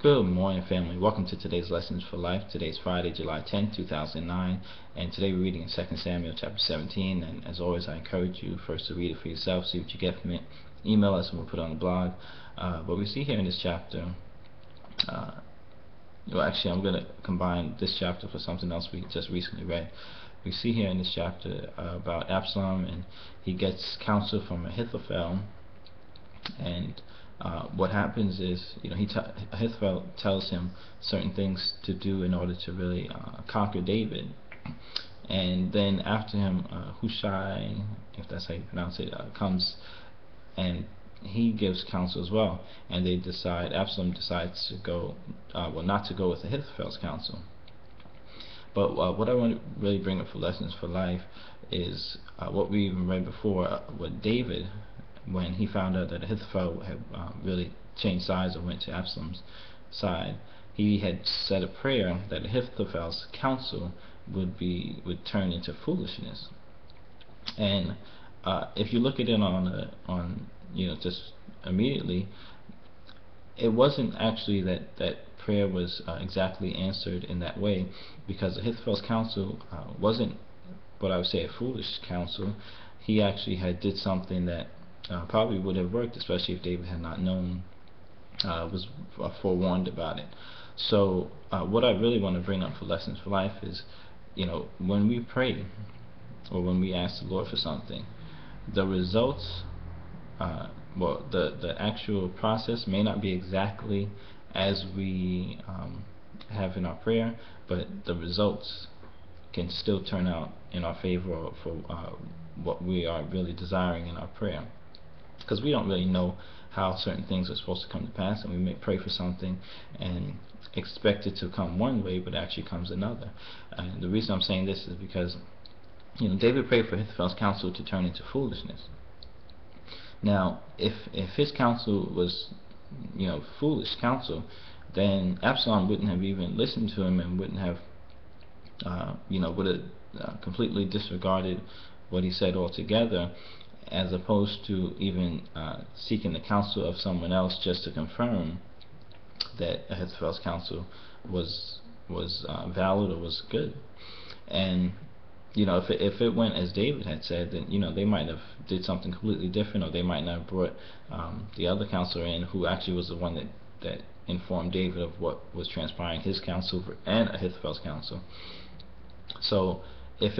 Good morning, family. Welcome to today's Lessons for Life. Today's Friday, July 10th, 2009, and today we're reading in 2 Samuel chapter 17. And as always, I encourage you first to read it for yourself, see what you get from it. Email us and we'll put it on the blog. But we see here in this chapter, well, actually, I'm going to combine this chapter for something else we just recently read. We see here in this chapter about Absalom, and he gets counsel from Ahithophel, and what happens is, Ahithophel tells him certain things to do in order to really conquer David. And then after him, Hushai, if that's how you pronounce it, comes and he gives counsel as well. And they decide, Absalom decides to go, not to go with Ahithophel's counsel. But what I want to really bring up for Lessons for Life is what we even read before with David. When he found out that Ahithophel had really changed sides and went to Absalom's side, he had said a prayer that Ahithophel's counsel would turn into foolishness. And if you look at it on just immediately, it wasn't actually that prayer was exactly answered in that way, because Ahithophel's counsel wasn't what I would say a foolish counsel. He actually did something that probably would have worked, especially if David had not known, was forewarned about it. So what I really want to bring up for Lessons for Life is, when we pray or when we ask the Lord for something, the results, the actual process may not be exactly as we have in our prayer, but the results can still turn out in our favor for what we are really desiring in our prayer. Because we don't really know how certain things are supposed to come to pass, and we may pray for something and expect it to come one way, but it actually comes another. And the reason I'm saying this is because David prayed for Ahithophel's counsel to turn into foolishness. Now, if his counsel was foolish counsel, then Absalom wouldn't have even listened to him and wouldn't have would have completely disregarded what he said altogether, as opposed to even seeking the counsel of someone else just to confirm that Ahithophel's counsel was valid or was good. And if it went as David had said, then they might have did something completely different, or they might not have brought the other counselor in, who actually was the one that informed David of what was transpiring, his counsel and Ahithophel's counsel. So if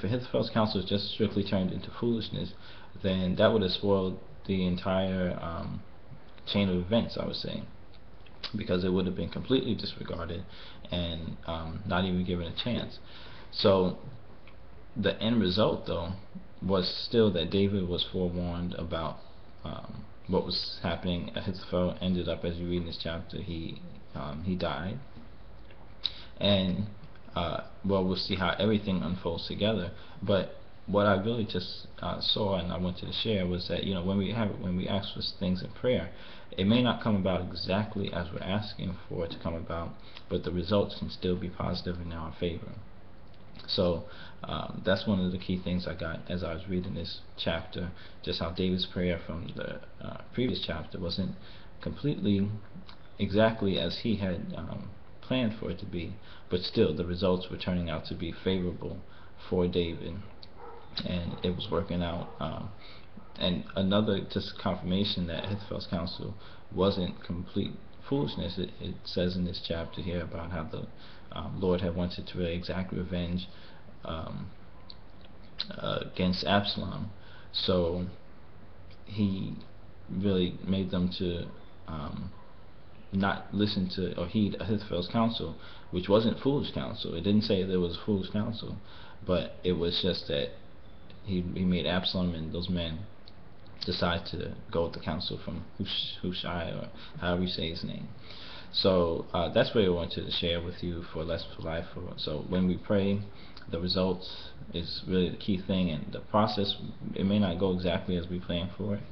Ahithophel's counsel just strictly turned into foolishness, then that would have spoiled the entire chain of events, I would say, because it would have been completely disregarded and not even given a chance. So the end result, though, was still that David was forewarned about what was happening. Ahithophel ended up, as you read in this chapter, he died. And we'll see how everything unfolds together. But what I really just saw and I wanted to share was that when we ask for things in prayer, it may not come about exactly as we're asking for it to come about, but the results can still be positive in our favor. So that's one of the key things I got as I was reading this chapter, just how David's prayer from the previous chapter wasn't completely exactly as he had planned for it to be, but still the results were turning out to be favorable for David, and it was working out. And another just confirmation that Ahithophel's counsel wasn't complete foolishness. It says in this chapter here about how the Lord had wanted to really exact revenge against Absalom, so he really made them to not listen to or heed Ahithophel's counsel, which wasn't foolish counsel. It didn't say there was foolish counsel, but it was just that he made Absalom and those men decide to go with the counsel from Hushai, or however you say his name. So that's what I wanted to share with you for Lessons for Life. So when we pray, the results is really the key thing, and the process, it may not go exactly as we plan for it.